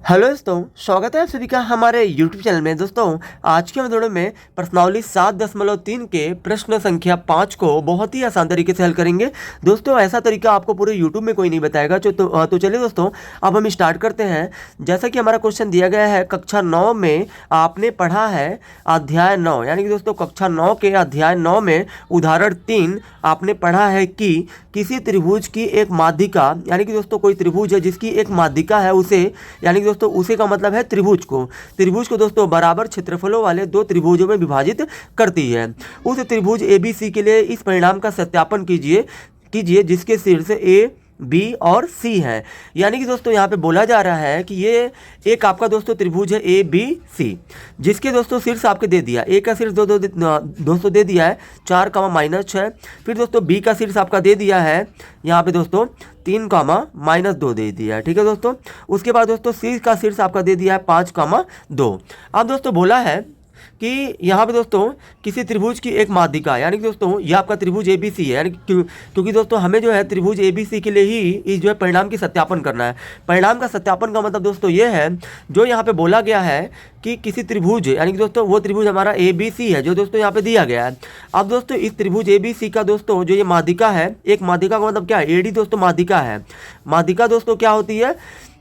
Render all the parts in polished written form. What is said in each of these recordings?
Hello दोस्तों, स्वागत है आप सभी का हमारे YouTube चैनल में। दोस्तों आज के वीडियो में प्रश्नावली 7.3 के प्रश्न संख्या 5 को बहुत ही आसान तरीके से हल करेंगे। दोस्तों ऐसा तरीका आपको पूरे YouTube में कोई नहीं बताएगा। तो चलिए दोस्तों अब हम स्टार्ट करते हैं। जैसा कि हमारा क्वेश्चन दिया गया है, कक्षा 9 में आपने पढ़ा है अध्याय 9, यानी कि दोस्तों कक्षा 9 के अध्याय 9 में उदाहरण 3 आपने पढ़ा है कि किसी त्रिभुज की एक माध्यिका, यानी कि दोस्तों कोई त्रिभुज है जिसकी एक माध्यिका है, उसे यानी कि दोस्तों उसे का मतलब है त्रिभुज को दोस्तों बराबर क्षेत्रफलों वाले दो त्रिभुजों में विभाजित करती है। उस त्रिभुज ABC के लिए इस परिणाम का सत्यापन कीजिए जिसके शीर्ष A B और C है। यानी कि दोस्तों यहाँ पे बोला जा रहा है कि ये एक आपका दोस्तों त्रिभुज है ABC, जिसके दोस्तों शीर्ष आपके दे दिया। A का शीर्ष दोस्तों दे दिया है 4 -6। फिर दोस्तों B का शीर्ष आपका दे दिया है यहाँ पे दोस्तों 3 -2 दे दिया है। ठीक है दोस्तों, उसके बाद दोस्तों C का शीर्ष आपका दे दिया है 5 2। अब दोस्तों बोला है कि यहाँ पे दोस्तों किसी त्रिभुज की एक माध्यिका, यानी कि दोस्तों ये आपका त्रिभुज ABC है, यानी क्योंकि दोस्तों हमें जो है त्रिभुज ABC के लिए ही इस जो है परिणाम की सत्यापन करना है। परिणाम का सत्यापन का मतलब दोस्तों ये है, जो यहाँ पे बोला गया है कि किसी त्रिभुज, यानी कि दोस्तों वो त्रिभुज हमारा ABC है जो दोस्तों यहाँ पे दिया गया है। अब दोस्तों इस त्रिभुज ABC का दोस्तों जो ये माध्यिका है, एक माध्यिका का मतलब क्या है, AD दोस्तों माध्यिका है। माध्यिका दोस्तों क्या होती है,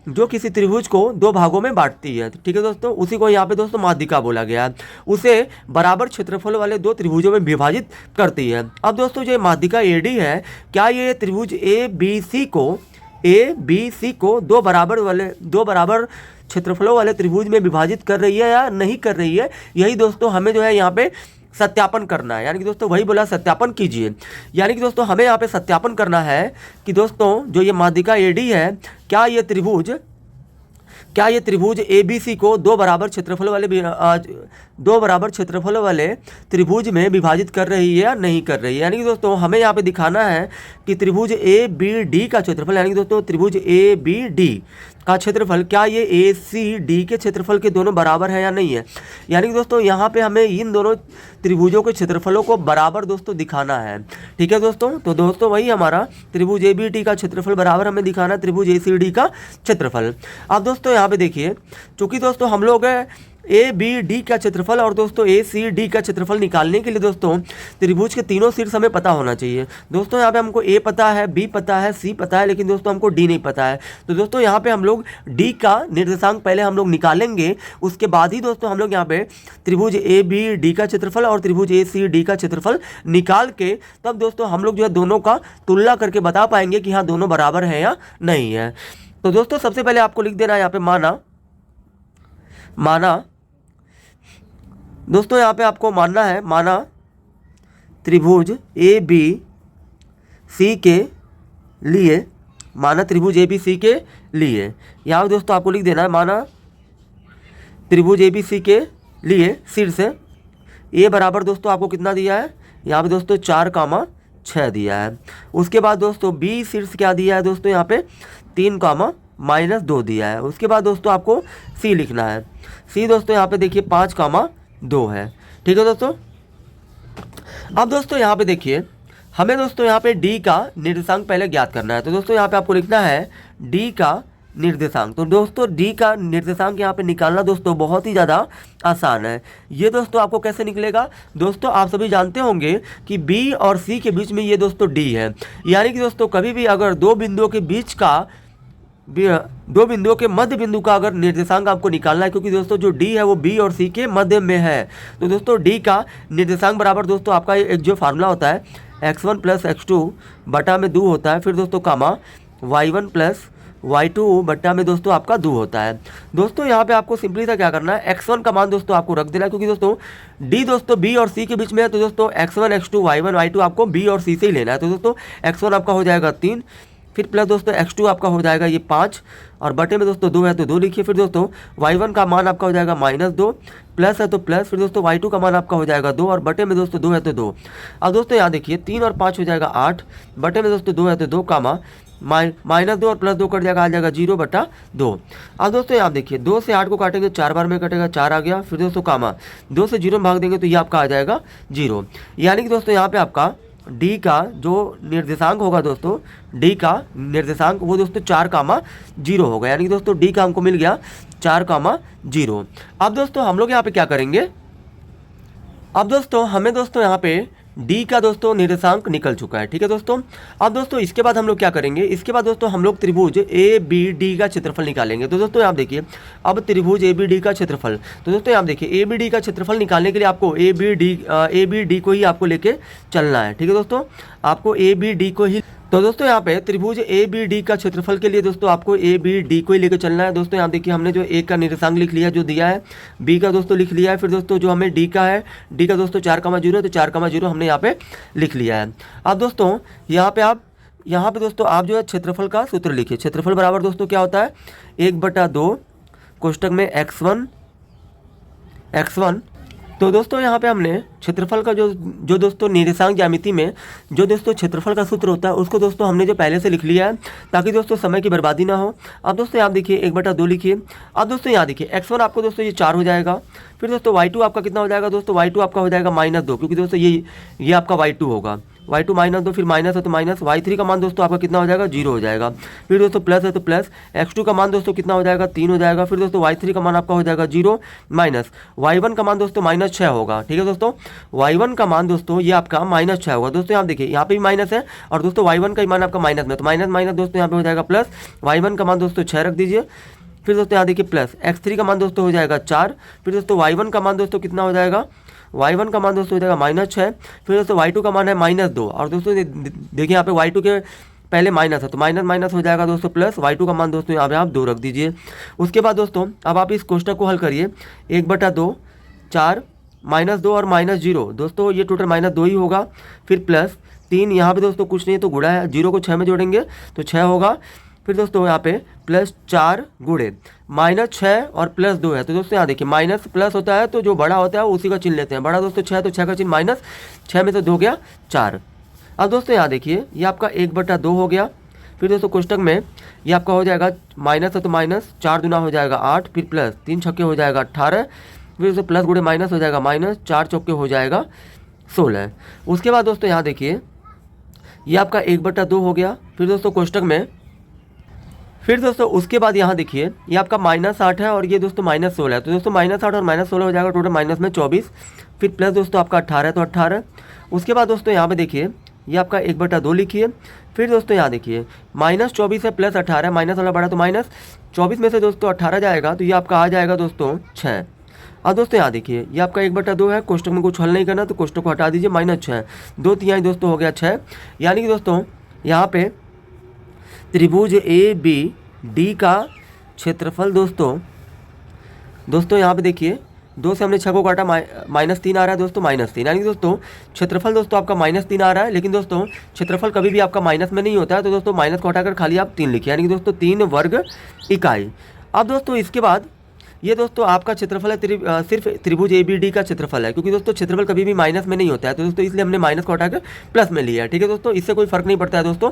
जो किसी त्रिभुज को दो भागों में बांटती है। ठीक है दोस्तों, उसी को यहाँ पे दोस्तों माध्यिका बोला गया है। उसे बराबर क्षेत्रफल वाले दो त्रिभुजों में विभाजित करती है। अब दोस्तों जो माध्यिका AD है, क्या ये त्रिभुज ABC को दो बराबर क्षेत्रफलों वाले त्रिभुज में विभाजित कर रही है या नहीं कर रही है, यही दोस्तों हमें जो है यहाँ पे सत्यापन करना है। यानी कि दोस्तों वही बोला सत्यापन कीजिए। यानी कि दोस्तों हमें यहाँ पे सत्यापन करना है कि दोस्तों जो ये माध्यिका AD है, क्या ये त्रिभुज ABC को दो बराबर क्षेत्रफल वाले त्रिभुज में विभाजित कर रही है या नहीं कर रही है। यानी कि दोस्तों हमें यहाँ पे दिखाना है कि त्रिभुज ABD का क्षेत्रफल, यानी कि दोस्तों त्रिभुज ABD का क्षेत्रफल, क्या ये ACD के क्षेत्रफल के दोनों बराबर है या नहीं है। यानी कि दोस्तों यहाँ पे हमें इन दोनों त्रिभुजों के क्षेत्रफलों को बराबर दोस्तों दिखाना है। ठीक है दोस्तों, तो दोस्तों वही हमारा त्रिभुज ABD का क्षेत्रफल बराबर हमें दिखाना है त्रिभुज ACD का क्षेत्रफल। अब दोस्तों यहाँ पे देखिए, चूंकि दोस्तों हम लोग ABD का क्षेत्रफल और दोस्तों ACD का क्षेत्रफल निकालने के लिए दोस्तों त्रिभुज के तीनों शीर्ष हमें पता होना चाहिए। दोस्तों यहाँ पे हमको A पता है, B पता है, C पता है, लेकिन दोस्तों हमको D नहीं पता है। तो दोस्तों यहाँ पे हम लोग D का निर्देशांक पहले हम लोग निकालेंगे, उसके बाद ही दोस्तों हम लोग यहाँ पे त्रिभुज ABD का क्षेत्रफल और त्रिभुज ACD का क्षेत्रफल निकाल के तब दोस्तों हम लोग जो है दोनों का तुलना करके बता पाएंगे कि हाँ दोनों बराबर है या नहीं है। तो दोस्तों सबसे पहले आपको लिख देना है यहाँ पे माना दोस्तों यहाँ पे आपको मानना है, माना त्रिभुज ABC के लिए, माना त्रिभुज ABC के लिए, यहाँ दोस्तों आपको लिख देना है माना त्रिभुज ABC के लिए शीर्ष A बराबर दोस्तों आपको कितना दिया है, यहाँ पे दोस्तों 4 6 दिया है। उसके बाद दोस्तों B शीर्ष क्या दिया है दोस्तों, यहाँ पे 3 -2 दिया है। उसके बाद दोस्तों आपको C लिखना है। C दोस्तों यहाँ पे देखिए 5 2 है। ठीक है दोस्तों, अब दोस्तों यहाँ पे देखिए हमें दोस्तों यहाँ पे D का निर्देशांक पहले ज्ञात करना है। तो दोस्तों यहाँ पे आपको लिखना है D का निर्देशांक। तो दोस्तों D का निर्देशांक यहाँ पे निकालना दोस्तों बहुत ही ज़्यादा आसान है। ये दोस्तों आपको कैसे निकलेगा, दोस्तों आप सभी जानते होंगे कि B और C के बीच में ये दोस्तों D है। यानी कि दोस्तों कभी भी अगर दो बिंदुओं के मध्य बिंदु का अगर निर्देशांक आपको निकालना है, क्योंकि दोस्तों जो D है वो B और C के मध्य में है, तो दोस्तों D का निर्देशांक बराबर दोस्तों आपका एक जो फार्मूला होता है x1 + x2 बटा में 2 होता है, फिर दोस्तों y1 + y2 बटा में दोस्तों आपका 2 होता है। दोस्तों यहाँ पे आपको सिंपली सा क्या करना है, x1 का मान दोस्तों आपको रख देना है, क्योंकि दोस्तों D दोस्तों B और C के बीच में है, तो दोस्तों x1 x2 y1 y2 आपको B और C से ही लेना है। तो दोस्तों x1 आपका हो जाएगा 3, फिर प्लस दोस्तों x2 आपका हो जाएगा ये 5 और बटे में दोस्तों 2 है तो 2 लिखिए। फिर दोस्तों y1 का मान आपका हो जाएगा -2, प्लस है तो प्लस, फिर दोस्तों y2 का मान आपका हो जाएगा 2 और बटे में दोस्तों 2 है तो 2। अब दोस्तों यहाँ देखिए 3 और 5 हो जाएगा 8, बटे में दोस्तों 2 है तो 2 -2 और +2 कट जाएगा, आ जाएगा 0/2। अब दोस्तों यहाँ देखिए 2 से 8 को काटेंगे 4 बार में कटेगा, 4 आ गया। फिर दोस्तों 2 से 0 में भाग देंगे तो ये आपका आ जाएगा 0। यानी कि दोस्तों यहाँ पे आपका डी का जो निर्देशांक होगा दोस्तों, डी का निर्देशांक वो दोस्तों 4,0 होगा, यानी कि दोस्तों डी का हमको मिल गया 4,0। अब दोस्तों हम लोग यहाँ पे क्या करेंगे, अब दोस्तों हमें दोस्तों यहाँ पे डी का दोस्तों निर्देशांक निकल चुका है, ठीक है दोस्तों। अब दोस्तों इसके बाद हम लोग क्या करेंगे, इसके बाद दोस्तों हम लोग त्रिभुज ए बी डी का क्षेत्रफल निकालेंगे। तो दोस्तों यहाँ देखिए, अब त्रिभुज ए बी डी का क्षेत्रफल, तो दोस्तों यहाँ देखिए ए बी डी का क्षेत्रफल निकालने के लिए आपको ए बी डी को ही आपको लेके चलना है, ठीक है दोस्तों, आपको ए बी डी को ही। तो दोस्तों यहाँ पे त्रिभुज ए बी डी का क्षेत्रफल के लिए दोस्तों आपको ए बी डी को ही लेकर चलना है। दोस्तों यहाँ देखिए हमने जो ए का निर्देशांक लिख लिया जो दिया है, बी का दोस्तों लिख लिया है, फिर दोस्तों जो हमें डी का है, डी का दोस्तों 4,0 तो 4,0 हमने यहाँ पे लिख लिया है। अब दोस्तों यहाँ पे दोस्तों आप जो है क्षेत्रफल का सूत्र लिखिए। क्षेत्रफल बराबर दोस्तों क्या होता है, 1/2 कोष्टक में x1। तो दोस्तों यहाँ पे हमने क्षेत्रफल का जो दोस्तों निर्देशांक ज्यामिति में जो दोस्तों क्षेत्रफल का सूत्र होता है उसको दोस्तों हमने जो पहले से लिख लिया है ताकि दोस्तों समय की बर्बादी ना हो। अब दोस्तों आप देखिए 1/2 लिखिए। अब दोस्तों यहाँ देखिए x1 आपको दोस्तों ये 4 हो जाएगा, फिर दोस्तों y2 आपका कितना हो जाएगा दोस्तों, y2 आपका हो जाएगा -2, क्योंकि दोस्तों ये आपका y2 होगा, y2 -2, फिर माइनस है तो माइनस, y3 का मान दोस्तों आपका कितना हो जाएगा 0 हो जाएगा, फिर दोस्तों प्लस है तो प्लस, x2 का मान दोस्तों कितना हो जाएगा 3 हो जाएगा, फिर दोस्तों y3 का मान आपका हो जाएगा 0 माइनस, y1 का मान दोस्तों -6 होगा, ठीक है दोस्तों, y1 का मान दोस्तों ये आपका -6 होगा। दोस्तों यहाँ देखिए यहाँ पे भी माइनस है और दोस्तों y1 का मान आपका माइनस में, तो माइनस माइनस दोस्तों यहाँ पे हो जाएगा प्लस, y1 का मान दोस्तों 6 रख दीजिए, फिर दोस्तों यहाँ देखिए प्लस, x3 का मान दोस्तों हो जाएगा 4, फिर दोस्तों y1 का मान दोस्तों कितना हो जाएगा, y1 का मान दोस्तों हो जाएगा -6, फिर दोस्तों y2 का मान है -2, और दोस्तों देखिए यहाँ पे y2 के पहले माइनस है तो माइनस माइनस हो जाएगा दोस्तों प्लस, y2 का मान दोस्तों यहाँ पे आप 2 रख दीजिए। उसके बाद दोस्तों अब आप इस क्वेश्चन को हल करिए, 1/2 4 -2 और -0, दोस्तों ये टोटल -2 ही होगा, फिर प्लस 3 यहाँ पे दोस्तों कुछ नहीं तो गुणा है, 0 को 6 में जोड़ेंगे तो 6 होगा, फिर दोस्तों यहाँ पे प्लस 4 गुणे -6 और प्लस 2 है, तो दोस्तों यहाँ देखिए माइनस प्लस होता है तो जो बड़ा होता है उसी का चिन्ह लेते हैं, बड़ा दोस्तों 6 तो 6 का चिन्ह माइनस, 6 में से 2 गया 4। अब दोस्तों यहाँ देखिए ये आपका 1/2 हो गया, फिर दोस्तों कोष्टक में ये आपका हो जाएगा माइनस है तो माइनस, 4 दूना हो जाएगा 8, फिर प्लस 3 छक्के हो जाएगा 18, फिर दोस्तों प्लस गुणे माइनस हो जाएगा माइनस, 4 चौके हो जाएगा 16। उसके बाद दोस्तों यहाँ देखिए ये आपका 1/2 हो गया, फिर दोस्तों कोष्टक में फिर दोस्तों उसके बाद यहाँ देखिए ये आपका -8 है और ये दोस्तों -16 है, तो दोस्तों -8 और -16 हो जाएगा टोटल माइनस में 24, फिर प्लस दोस्तों आपका 18 है तो 18। उसके बाद दोस्तों यहाँ पे देखिए ये आपका 1/2 लिखिए, फिर दोस्तों यहाँ देखिए -24 है प्लस 18, माइनस वाला बड़ा तो माइनस, 24 में से दोस्तों 18 जाएगा तो ये आपका आ जाएगा दोस्तों 6। अब दोस्तों यहाँ देखिए ये आपका 1/2 है, कोष्टक में कुछ हल नहीं करना तो कोष्टक को हटा दीजिए, -6, 2 तिहाई दोस्तों हो गया 6, यानी कि दोस्तों यहाँ पे त्रिभुज ए बी डी का क्षेत्रफल दोस्तों यहाँ पे देखिए 2 से हमने 6 को काटा, -3 आ रहा है दोस्तों, -3, यानी कि दोस्तों क्षेत्रफल दोस्तों आपका -3 आ रहा है, लेकिन दोस्तों क्षेत्रफल कभी भी आपका माइनस में नहीं होता है, तो दोस्तों माइनस को हटाकर खाली आप 3 लिखिए, यानी कि दोस्तों 3 वर्ग इकाई। अब दोस्तों इसके बाद ये दोस्तों आपका क्षेत्रफल है सिर्फ त्रिभुज ए बी डी का क्षेत्रफल है, क्योंकि दोस्तों क्षेत्रफल कभी भी माइनस में नहीं होता है, तो दोस्तों इसलिए हमने माइनस को हटाकर प्लस में लिया है, ठीक है दोस्तों, इससे कोई फर्क नहीं पड़ता है दोस्तों।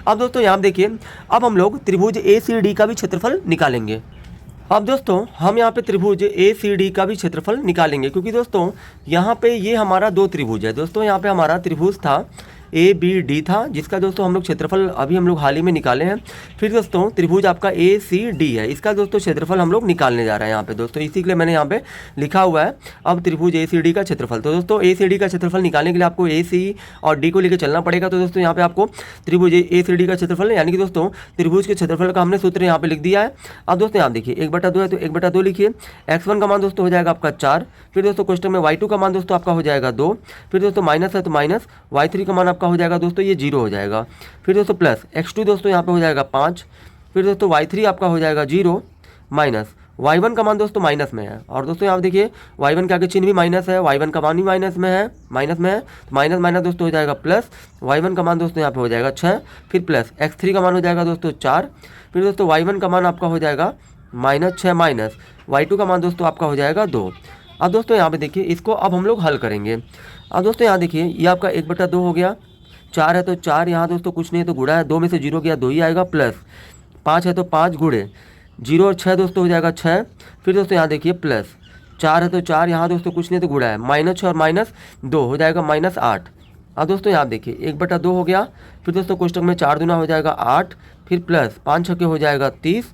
अब दोस्तों यहाँ देखिए अब हम लोग त्रिभुज ए सी डी का भी क्षेत्रफल निकालेंगे। अब दोस्तों हम यहाँ पे त्रिभुज ए सी डी का भी क्षेत्रफल निकालेंगे, क्योंकि दोस्तों यहाँ पे ये हमारा 2 त्रिभुज है। दोस्तों यहाँ पे हमारा त्रिभुज था ए बी डी था, जिसका दोस्तों हम लोग क्षेत्रफल अभी हम लोग हाल ही में निकाले हैं। फिर दोस्तों त्रिभुज आपका ए सी डी है, इसका दोस्तों क्षेत्रफल हम लोग निकालने जा रहे हैं यहाँ पे दोस्तों, इसी के लिए मैंने यहाँ पे लिखा हुआ है अब त्रिभुज ए सी डी का क्षेत्रफल। तो दोस्तों ए सी डी का क्षेत्रफल निकालने के लिए आपको ए सी और डी को लेकर चलना पड़ेगा। तो दोस्तों यहाँ पे आपको त्रिभुज ए सी डी का क्षेत्रफल यानी कि दोस्तों त्रिभुज के क्षेत्रफल का हमने सूत्र यहाँ पे लिख दिया है। अब दोस्तों यहाँ देखिए 1/2 है तो 1/2 लिखिए, x1 का मान दोस्तों हो जाएगा आपका 4, फिर दोस्तों क्वेश्चन में y2 का मान दोस्तों आपका हो जाएगा 2, फिर दोस्तों माइनस है तो माइनस, y3 का मान आपका हो जाएगा दोस्तों ये 0 हो जाएगा, फिर दोस्तों प्लस x2 दोस्तों यहाँ पे हो जाएगा 5, फिर दोस्तों y3 आपका हो जाएगा 0 माइनस, y1 का मान दोस्तों माइनस में है, और दोस्तों यहाँ देखिए y1 के आगे चिन्ह भी माइनस है, y1 का मान भी माइनस में है तो माइनस माइनस दोस्तों हो जाएगा प्लस, y1 का मान दोस्तों यहाँ पे हो जाएगा 6, फिर प्लस x3 का मान हो जाएगा दोस्तों 4, फिर दोस्तों y1 का मान आपका हो जाएगा -6 माइनस, y2 का मान दोस्तों आपका हो जाएगा 2। अब दोस्तों यहाँ पे देखिए इसको अब हम लोग हल करेंगे। अब दोस्तों यहाँ देखिए ये आपका 1/2 हो गया, 4 है तो 4, यहाँ दोस्तों कुछ नहीं है तो गुणा है, 2 में से 0 गया 2 ही आएगा, प्लस 5 है तो 5 गुणे 0 और 6 दोस्तों हो जाएगा 6, फिर दोस्तों यहाँ देखिए प्लस 4 है तो 4, यहाँ दोस्तों कुछ नहीं है तो गुणा है, -6 और -2 हो जाएगा -8, अब दोस्तों यहाँ देखिए 1/2 हो गया, फिर दोस्तों कोष्टक में 4 दूना हो जाएगा 8, फिर प्लस 5 छक्के हो जाएगा 30,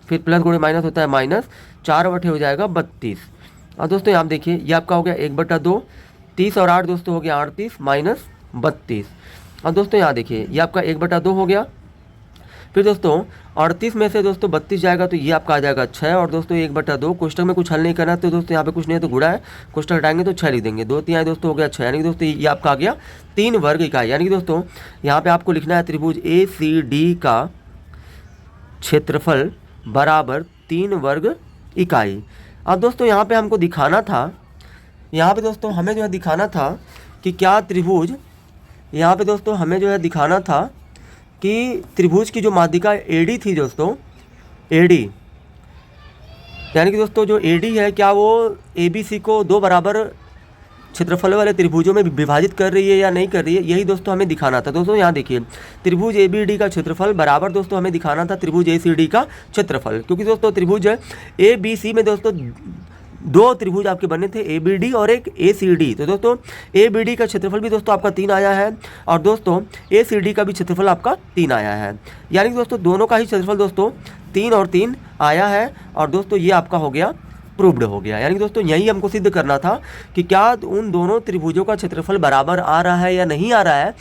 फिर प्लस गुणे माइनस होता है माइनस, 4/8 हो जाएगा 32। अब दोस्तों यहाँ देखिए ये आपका हो गया 1/2, 30 और 8 दोस्तों हो गया 38 माइनस 32। अब दोस्तों यहाँ देखिए ये आपका 1/2 हो गया, फिर दोस्तों 38 में से दोस्तों 32 जाएगा तो ये आपका आ जाएगा 6, और दोस्तों 1/2 कोष्टक में कुछ हल नहीं करना तो दोस्तों यहाँ पे कुछ नहीं है तो गुणा है, कोष्टक हटाएंगे तो 6 लिख देंगे, 2 3 दोस्तों हो गया 6, यानी कि दोस्तों ये आपका आ गया 3 वर्ग इकाई। यानी कि दोस्तों यहाँ पे आपको लिखना है त्रिभुज ACD का क्षेत्रफल बराबर 3 वर्ग इकाई। अब दोस्तों यहाँ पे हमको दिखाना था, यहाँ पे दोस्तों हमें जो है दिखाना था कि क्या त्रिभुज, यहाँ पे दोस्तों हमें जो है दिखाना था कि त्रिभुज की जो माध्यिका AD थी दोस्तों, AD यानी कि दोस्तों जो AD है क्या वो ABC को 2 बराबर क्षेत्रफल वाले त्रिभुजों में विभाजित कर रही है या नहीं कर रही है, यही दोस्तों हमें दिखाना था। दोस्तों यहाँ देखिए त्रिभुज ABD का क्षेत्रफल बराबर दोस्तों हमें दिखाना था त्रिभुज ACD का क्षेत्रफल, क्योंकि दोस्तों त्रिभुज ABC में दोस्तों 2 त्रिभुज आपके बने थे, ABD और एक ACD। तो दोस्तों ABD का क्षेत्रफल भी दोस्तों आपका 3 आया है, और दोस्तों ACD का भी क्षेत्रफल आपका 3 आया है, यानी कि दोस्तों दोनों का ही क्षेत्रफल दोस्तों 3 और 3 आया है, और दोस्तों ये आपका हो गया प्रूव्ड हो गया। यानी कि दोस्तों यही हमको सिद्ध करना था कि क्या उन दोनों त्रिभुजों का क्षेत्रफल बराबर आ रहा है या नहीं आ रहा है,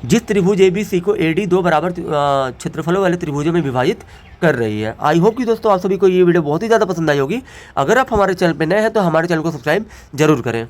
जिस त्रिभुज ABC को AD 2 बराबर क्षेत्रफलों वाले त्रिभुजों में विभाजित कर रही है। आई होप कि दोस्तों आप सभी को ये वीडियो बहुत ही ज़्यादा पसंद आई होगी। अगर आप हमारे चैनल पर नए हैं तो हमारे चैनल को सब्सक्राइब जरूर करें।